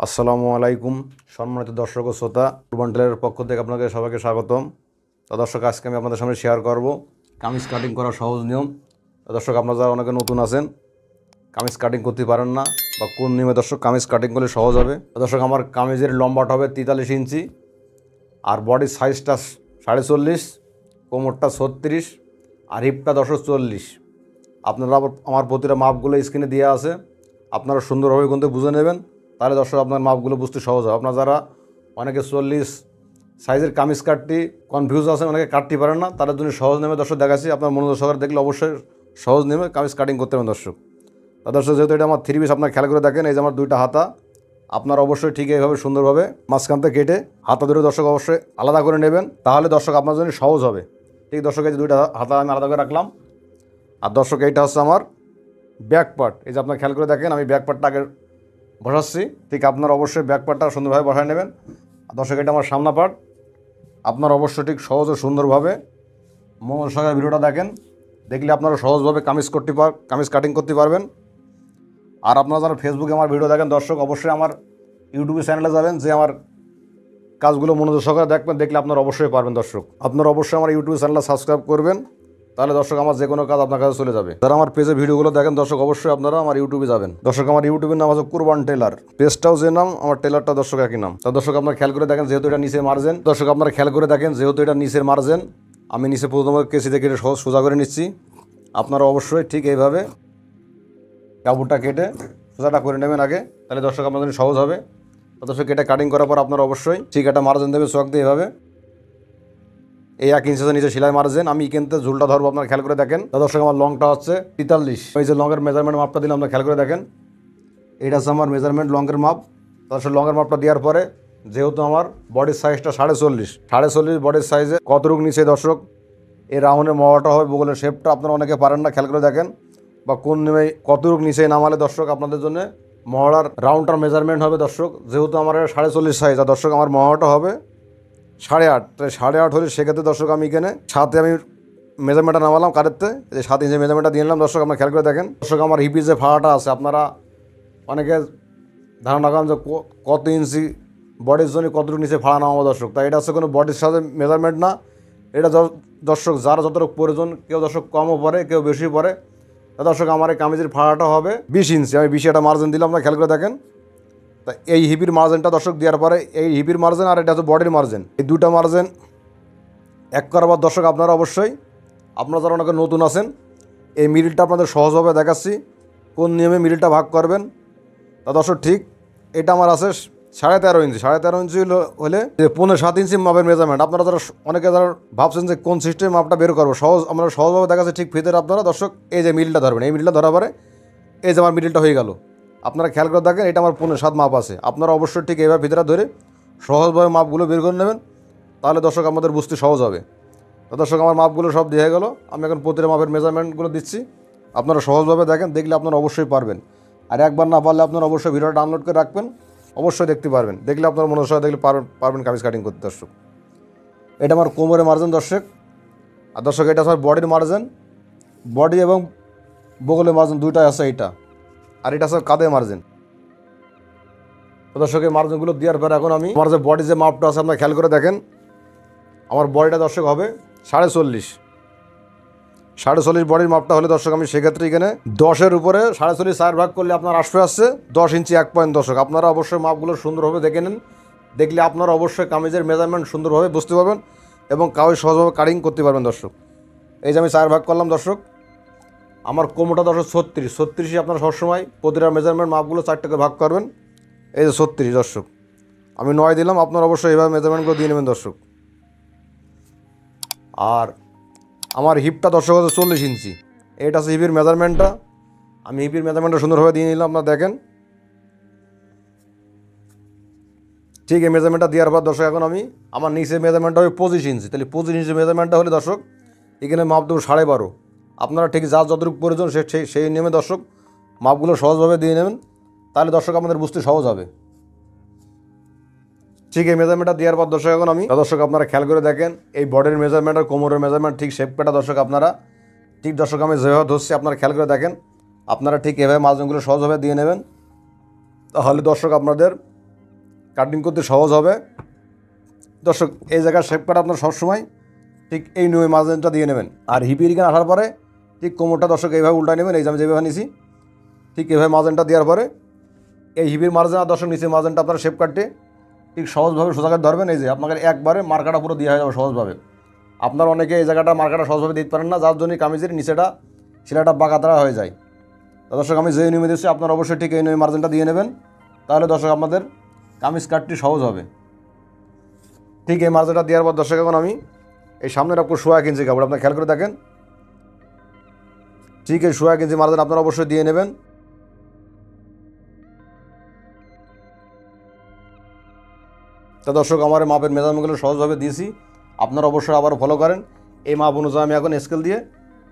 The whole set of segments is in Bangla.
আসসালামু আলাইকুম সম্মানিত দর্শক ও শ্রোতা, উরবান টেলারের পক্ষ থেকে আপনাদের সবাইকে স্বাগতম। তো দর্শক, আজকে আমি আপনাদের সামনে শেয়ার করব কামিজ কাটিং করার সহজ নিয়ম। তো দর্শক, আপনারা যারা অনেকে নতুন আছেন, কামিজ কাটিং করতে পারেন না বা কোন নিয়মে দর্শক কামিজ কাটিং করলে সহজ হবে। তো দর্শক, আমার কামিজের লম্বাটা হবে 43 ইঞ্চি, আর বডির সাইজটা 45.5, কোমরটা 36, আর হিপটা 40। আপনারা আবার আমার প্রতিটা মাপগুলো স্ক্রিনে দেওয়া আছে, আপনারা সুন্দরভাবে কিন্তু বুঝে নেবেন, তাহলে দর্শক আপনার মাপগুলো বুঝতে সহজ হবে। আপনারা যারা অনেকে 40 সাইজের কামিজ কাটতে কনফিউজ আছেন, অনেকে কাটতে পারেন না, তাদের জন্য সহজ নেমে দর্শক দেখাচ্ছি। আপনার মনোযোগ সহকারে দেখলে অবশ্যই সহজ নেমে কামিজ কাটিং করতে পারেন দর্শক। তা দর্শক, যেহেতু এটা আমার 3 পিস, আপনার খেয়াল করে দেখেন, এই যে আমার 2টা হাতা, আপনার অবশ্যই ঠিক এইভাবে সুন্দরভাবে মাঝখান থেকে কেটে হাতা দুটো দর্শক অবশ্যই আলাদা করে নেবেন, তাহলে দর্শক আপনার জন্য সহজ হবে। ঠিক দর্শক, এই যে 2টা হাতা আমি আলাদা করে রাখলাম। আর দর্শক, এইটা হচ্ছে আমার ব্যাক পার্ট। এই যে আপনার খেয়াল করে দেখেন, আমি ব্যাক পার্টটা আগে বসাচ্ছি, ঠিক আপনার অবশ্যই ব্যাক পার্টটা সুন্দরভাবে বসায় নেবেন। আর দর্শক, এটা আমার সামনা পার্ট। আপনার অবশ্যই ঠিক সহজ ও সুন্দরভাবে মনোযোগ সহকারে ভিডিওটা দেখেন, দেখলে আপনারা সহজভাবে কামিজ কাটিং করতে পারবেন। আর আপনারা যারা ফেসবুকে আমার ভিডিও দেখেন দর্শক, অবশ্যই আমার ইউটিউবে চ্যানেলে যাবেন, যে আমার কাজগুলো মনোযোগ সহকারে দেখবেন, দেখলে আপনারা অবশ্যই পারবেন দর্শক। আপনারা অবশ্যই আমার ইউটিউব চ্যানেলটা সাবস্ক্রাইব করবেন, তাহলে দর্শক আমার যে কোনো কাজ আপনার কাছে চলে যাবে। যারা আমার পেজে ভিডিওগুলো দেখেন দর্শক, অবশ্যই আপনারা আমার ইউটিউবে যাবেন দর্শক। আমার ইউটিউবের নাম আছে কুরবান টেলার, পেজটাও যে নাম, আমার টেলারটা দর্শক একই নাম। তা দর্শক, আপনারা খেয়াল করে দেখেন, যেহেতু এটা নিচে মার্জেন, দর্শক আপনারা খেয়াল করে দেখেন, যেহেতু এটা নিচের মার্জেন, আমি নিচে প্রথমে কেসিতে কেটে সোজা করে নিচ্ছি। আপনারা অবশ্যই ঠিক এইভাবে কাপড়টা কেটে সোজাটা করে নেবেন আগে, তাহলে দর্শক আপনাদের জন্য সহজ হবে। দর্শক, এটা কাটিং করার পর আপনারা অবশ্যই ঠিক একটা মার্জেন দেবে চক দিয়ে এভাবে, এই 1 ইঞ্চি নিচে সেলাই মার্জেন। আমি কিন্তু ঝুলটা ধরবো, আপনারা খেয়াল করে দেখেন। দর্শক, আমার লংটা হচ্ছে 43। এই যে লংয়ের মেজারমেন্ট মাপটা দিলাম, আপনারা খেয়াল করে দেখেন, এটা হচ্ছে আমার মেজারমেন্ট লংয়ের মাপ। দর্শক, লংয়ের মাপটা দেওয়ার পরে, যেহেতু আমার বডির সাইজটা 45 বডির সাইজে কতটুকু নিচে দর্শক এই রাউন্ডের মহড়াটা হবে, বগলের শেপটা আপনারা অনেকে পারেন না, খেয়াল করে দেখেন, বা কোন নেমে কতটুকু নিচে নামালে দর্শক আপনাদের জন্য মহড়ার রাউন্ডটার মেজারমেন্ট হবে দর্শক। যেহেতু আমার 45 সাইজ, আর দর্শক আমার মহড়াটা হবে 8.5, তাই 8.5 হলে সেক্ষেত্রে দর্শক আমি এখানে 7 আমি মেজারমেন্টটা নামালাম কারেরতে, যে 7 ইঞ্চি মেজারমেন্টটা দিয়ে নিলাম দর্শক। আপনার খেয়াল করে দেখেন দর্শক, আমার হিপের যে ফাড়াটা আছে, আপনারা অনেকে ধারণা করেন যে কত ইঞ্চি বডির জন্য কতটুকু নিচে ফাড়া নামাবো দর্শক। তাই এটা হচ্ছে কোনো বডির সাথে মেজারমেন্ট না, এটা দর্শক যার যতটুকু প্রয়োজন, কেউ দর্শক কমও পড়ে, কেউ বেশি পড়ে। তা দর্শক, আমার এই কামিজের ফাড়াটা হবে 20 ইঞ্চি, আমি 20 একটা মার্জিন দিলাম, আপনারা খেয়াল করে দেখেন। তা এই হিপির মার্জিনটা দর্শক দেওয়ার পরে, এই হিপির মার্জিন আর এটা হচ্ছে বডির মার্জিন, এই 2টা মার্জিন এক করার পর দর্শক আপনারা অবশ্যই, আপনারা যারা অনেকে নতুন আছেন, এই মিডিলটা আপনাদের সহজভাবে দেখাচ্ছি কোন নিয়মে মিডিলটা ভাগ করবেন। তা দর্শক, ঠিক এটা আমার আছে 13.5 ইঞ্চি। 13.5 ইঞ্চি হলে যে 7.5 ইঞ্চি মাপের মেজারমেন্ট। আপনারা যারা অনেকে যারা ভাবছেন যে কোন সিস্টেমে মাপটা বের করবো, আমরা সহজভাবে দেখাচ্ছি। ঠিক ফিতের আপনারা দর্শক এই যে মিডিলটা ধরবেন, এই মিডিলটা ধরার পরে এই যে আমার মিডিলটা হয়ে গেল, আপনারা খেয়াল করে দেখেন, এটা আমার 7.5 মাপ আছে। আপনারা অবশ্যই ঠিক এইভাবে ভিতরে ধরে সহজভাবে মাপগুলো বের করে নেবেন, তাহলে দর্শক আমাদের বুঝতে সহজ হবে। তো দর্শক, আমার মাপগুলো সব দিয়ে গেল, আমি এখন প্রতিটা মাপের মেজারমেন্টগুলো দিচ্ছি, আপনারা সহজভাবে দেখেন, দেখলে আপনারা অবশ্যই পারবেন। আর একবার না পারলে আপনারা অবশ্যই ভিডিওটা ডাউনলোড করে রাখবেন, অবশ্যই দেখতে পারবেন, দেখলে আপনার মনে হয় দেখলে পারবেন কামিজ কাটিং করতে দর্শক। এটা আমার কোমরের মার্জিন দর্শক। আর দর্শক, এটা আমার বডির মার্জিন, বডি এবং বগলের মার্জিন 2টাই আছে এইটা, আর এটা আছে কাঁধের মার্জিন। দর্শক, এই মার্জিনগুলো দেওয়ার পর এখন আমি আমার যে বডি যে মাপটা আছে, আপনারা খেয়াল করে দেখেন, আমার বডিটা দর্শক হবে 45 বডির মাপটা হলে দর্শক, আমি সেক্ষেত্রে এখানে 10-এর উপরে 45 4 ভাগ করলে আপনার আসছে 10 ইঞ্চি 1 পয়েন্ট দর্শক। আপনারা অবশ্যই মাপগুলো সুন্দরভাবে দেখে নেন, দেখলে আপনারা অবশ্যই কামিজের মেজারমেন্ট সুন্দরভাবে বুঝতে পারবেন এবং কাউকে সহজভাবে কাটিং করতে পারবেন দর্শক। এই যে আমি 4 ভাগ করলাম দর্শক, আমার কোমরটা দর্শক 36 আপনারা সবসময় প্রতিটা মেজারমেন্ট মাপগুলো 4টাকে ভাগ করবেন। এই যে 36 দর্শক, আমি 9 দিলাম, আপনারা অবশ্যই এইভাবে মেজারমেন্টগুলো দিয়ে নেবেন দর্শক। আর আমার হিপটা দর্শক হচ্ছে 40 ইঞ্চি, এটা হচ্ছে হিপের মেজারমেন্টটা। আমি হিপের মেজারমেন্টটা সুন্দরভাবে দিয়ে নিলাম, আপনারা দেখেন। ঠিক এই মেজারমেন্টটা দেওয়ার পর দর্শক, এখন আমি আমার নিচের মেজারমেন্টটা হবে 25 ইঞ্চি, তাহলে 25 ইঞ্চি মেজারমেন্টটা হলে দর্শক এখানে মাপ দেবো 12.5। আপনারা ঠিক যার যতটুকু প্রয়োজন সেই নিয়মে দর্শক মাপগুলো সহজভাবে দিয়ে নেবেন, তাহলে দর্শক আমাদের বুঝতে সহজ হবে। ঠিক এই মেজারমেন্টটা দেওয়ার পর দর্শক, এখন আমি দর্শক আপনারা খেয়াল করে দেখেন, এই বডির মেজারমেন্ট আর কোমরের মেজারমেন্ট ঠিক শেপ কাটা দর্শক, আপনারা ঠিক দর্শক আমি যেভাবে ধরছি আপনারা খেয়াল করে দেখেন, আপনারা ঠিক এভাবে মার্জিনগুলো সহজভাবে দিয়ে নেবেন, তাহলে দর্শক আপনাদের কাটিং করতে সহজ হবে। দর্শক এই জায়গার শেপ কাট আপনার সবসময় ঠিক এই নিয়মে মার্জিনটা দিয়ে নেবেন। আর হিপের এখানে আসার পরে ঠিক কোমরটা দর্শক এইভাবে উল্টায় নেবেন। এই যে আমি যেভাবে নিয়েছি ঠিক এইভাবে মার্জিনটা দেওয়ার পরে এই হিপের মার্জিন আর দর্শক নিচে মার্জিনটা আপনার শেপ কাটতে ঠিক সহজভাবে সোজা করে ধরবেন। এই যে আপনাকে একবারে মার্কাটা পুরো দেওয়া হয়ে যাবে সহজভাবে। আপনার অনেকে এই জায়গাটা মার্কাটা সহজভাবে দিতে পারেন না, যার জন্য কামিজের নিচেটা সেলাইটা বাঁকাতারা হয়ে যায়। দর্শক আমি যে নিয়মে দিচ্ছি আপনার অবশ্যই ঠিক এই নিয়মে মার্জিনটা দিয়ে নেবেন, তাহলে দর্শক আপনাদের কামিজ কাটটি সহজ হবে। ঠিক এই মার্জিনটা দেওয়ার পর দর্শক এখন আমি এই সামনের আপনার 1.5 ইঞ্চি কাপড় আপনার খেয়াল করে দেখেন, ঠিক এই 1.5 ইঞ্চি মার্জিন আপনারা অবশ্যই দিয়ে নেবেন। তা দর্শক আমার মাপের মেজারমেন্টগুলো সহজভাবে দিয়েছি, আপনারা অবশ্যই আবার ফলো করেন। এই মাপ অনুযায়ী আমি এখন স্কেল দিয়ে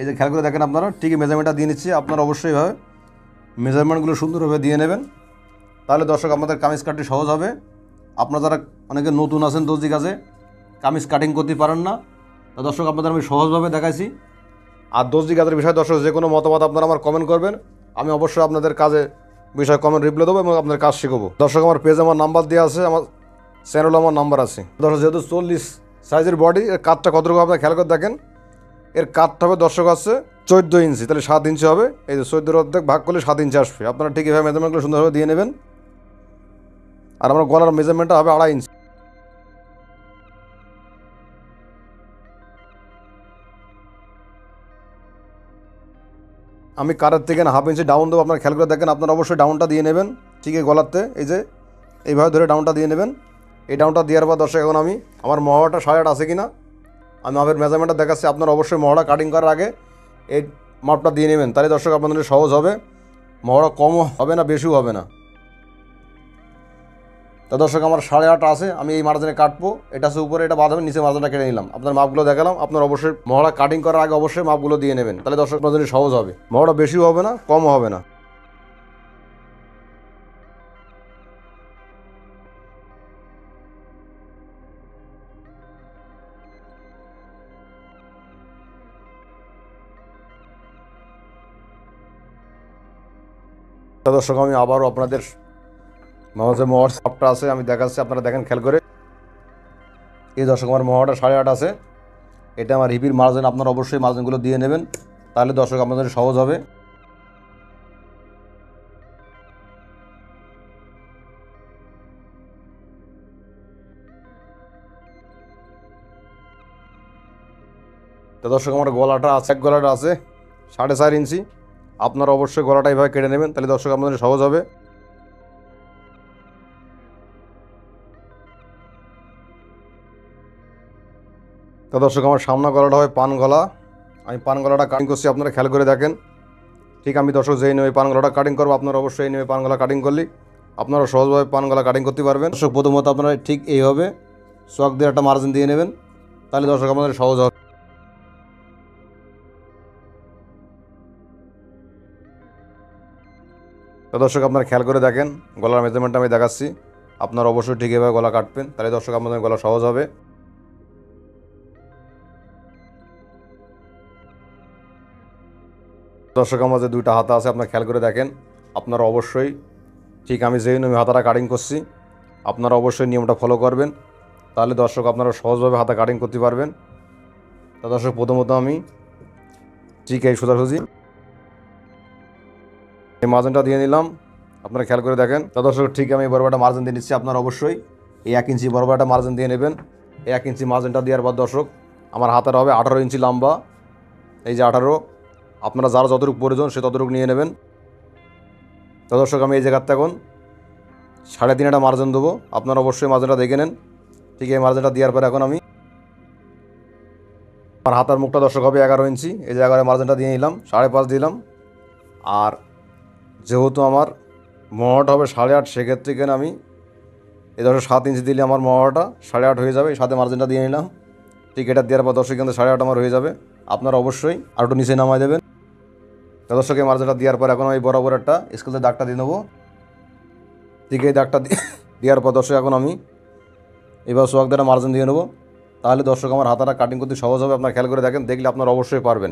এই যে খেয়াল করে দেখেন আপনারা ঠিক মেজারমেন্টটা দিয়ে নিচ্ছি। আপনারা অবশ্যই এইভাবে মেজারমেন্টগুলো সুন্দরভাবে দিয়ে নেবেন, তাহলে দর্শক আমাদের কামিজ কাটটি সহজ হবে। আপনারা যারা অনেকে নতুন আছেন দর্জি কাজে, কামিজ কাটিং করতে পারেন না, তা দর্শক আপনাদের আমি সহজভাবে দেখাইছি। আর দর্জি কাজের বিষয়ে দর্শক যে কোনো মতামত আপনারা আমার কমেন্ট করবেন, আমি অবশ্যই আপনাদের কাজে বিষয়ে কমেন্ট রিপ্লাই দেবো এবং আপনাদের কাজ শিখবো। দর্শক আমার পেজে আমার নাম্বার দেওয়া আছে, আমার চ্যানেলে আমার নাম্বার আছে। দর্শক যেহেতু 40 সাইজের বডি, এর কাঠটা কতটুকু আপনার খেয়াল করে দেখেন। এর কাঠটা হবে দর্শক আছে 14 ইঞ্চি, তাহলে 7 ইঞ্চি হবে। এই যে 14 অর্ধেক ভাগ করলে 7 ইঞ্চি আসবে। আপনারা ঠিক এভাবে মেজারমেন্টগুলো সুন্দরভাবে দিয়ে নেবেন। আর আমার গলার মেজারমেন্টটা হবে 2.5 ইঞ্চি। আমি কারের থেকে 1/2 ইঞ্চি ডাউন দেবো, আপনারা খেয়াল করে দেখেন। আপনারা অবশ্যই ডাউনটা দিয়ে নেবেন ঠিক এই গলাতে, এই যে এইভাবে ধরে ডাউনটা দিয়ে নেবেন। এই ডাউনটা দেওয়ার পর দর্শক এখন আমি আমার মহড়াটা 8.5 আছে কি না আমি মাপের মেজারমেন্টটা দেখাচ্ছি। আপনারা অবশ্যই মহড়া কাটিং করার আগে এই মাপটা দিয়ে নেবেন, তাহলে দর্শক আপনাদের সহজ হবে, মহড়া কমও হবে না বেশিও হবে না। তা দর্শক আমার 8.5 আছে, আমি এই মার্জিনে কাটবো। এটা আছে উপরে, এটা বাদ হবে, নিচে মার্জিনটা কেটে নিলাম। আপনার মাপগুলো দেখালাম। আপনার অবশ্যই মহড়া কাটিং করার আগে অবশ্যই মাপগুলো দিয়ে নেবেন, তাহলে দর্শক আপনাদের সহজ হবে, মহড়া বেশিও হবে না কমও হবে না। দর্শক আমি আবারও আপনাদের যে মহড়ার সাপটা আছে আমি দেখাচ্ছি, আপনারা দেখেন খেয়াল করে। এই দর্শক আমার মহড়াটা 8.5 আছে, এটা আমার হিপির মার্জিন। আপনারা অবশ্যই মার্জিনগুলো দিয়ে নেবেন, তাহলে দর্শক আপনাদের সহজ হবে। তো দর্শক আমার গলাটা আছে, এক গলাটা আছে 4.5 ইঞ্চি। আপনারা অবশ্যই গলাটা এইভাবে কেটে নেবেন, তাহলে দর্শক আপনাদের সহজ হবে। তো দর্শক আমার সামনে গলাটা হয় পান গলা, আমি পান গলাটা কাটিং করছি। আপনারা খেয়াল করে দেখেন, ঠিক আমি দর্শক যেই নিয়ে পান গলাটা কাটিং করবো, আপনারা অবশ্যই এই নিয়ে পান গলা কাটিং করলে আপনারা সহজভাবে পান গলা কাটিং করতে পারবেন। দর্শক প্রথমত আপনারা ঠিক এইভাবে চক দিয়ে একটা মার্জিন দিয়ে নেবেন, তাহলে দর্শক আপনাদের সহজ হবে। তো দর্শক আপনারা খেয়াল করে দেখেন, গলার মেজারমেন্টটা আমি দেখাচ্ছি। আপনারা অবশ্যই ঠিক এভাবে গলা কাটবেন, তাহলে দর্শক আপনাদের গলা সহজ হবে। দর্শক আমার যে 2টা হাতা আছে আপনারা খেয়াল করে দেখেন। আপনারা অবশ্যই ঠিক আমি যেই নিয়মে হাতাটা কাটিং করছি, আপনারা অবশ্যই নিয়মটা ফলো করবেন, তাহলে দর্শক আপনারা সহজভাবে হাতা কাটিং করতে পারবেন। তা দর্শক প্রথমত আমি ঠিক এই সোজাসুজি এই মার্জিনটা দিয়ে নিলাম, আপনারা খেয়াল করে দেখেন। তা দর্শক ঠিক আমি বরাবরটা মার্জিন দিয়ে নিচ্ছি। আপনারা অবশ্যই এই 1 ইঞ্চি বরাবরটা মার্জিন দিয়ে নেবেন। এই 1 ইঞ্চি মার্জিনটা দেওয়ার পর দর্শক আমার হাতাটা হবে 18 ইঞ্চি লম্বা। এই যে 18, আপনারা যারা যতটুকু প্রয়োজন সে ততটুকু নিয়ে নেবেন। তো দর্শক আমি এই জায়গাতে এখন 3.5 একটা মার্জিন দেবো, আপনারা অবশ্যই মার্জিনটা দেখে নেন। ঠিক এই মার্জিনটা দেওয়ার পরে এখন আমি আমার হাতার মুখটা দর্শক হবে 11 ইঞ্চি। এই যে 11 মার্জিনটা দিয়ে নিলাম, 5.5 দিলাম। আর যেহেতু আমার মহড়াটা হবে 8.5, সেক্ষেত্রে কেন আমি এই দর্শক 7 ইঞ্চি দিলে আমার মহড়াটা 8.5 হয়ে যাবে। এই সাথে মার্জিনটা দিয়ে নিলাম, ঠিক এটা দেওয়ার পর দর্শক কিন্তু 8.5 আমার হয়ে যাবে। আপনারা অবশ্যই আর একটু নিচে নামাই দেবেন। দর্শক এই মার্জিনটা দেওয়ার পর এখন আমি বরাবর একটা স্কেলের দাগটা দিয়ে নেবো। ঠিক এই দাগটা দেওয়ার পর দর্শক এখন আমি এবার সোয়াক দিয়ে মার্জিন দিয়ে নেবো, তাহলে দর্শক আমার হাতাটা কাটিং করতে সহজ হবে। আপনারা খেয়াল করে দেখেন, দেখলে আপনারা অবশ্যই পারবেন।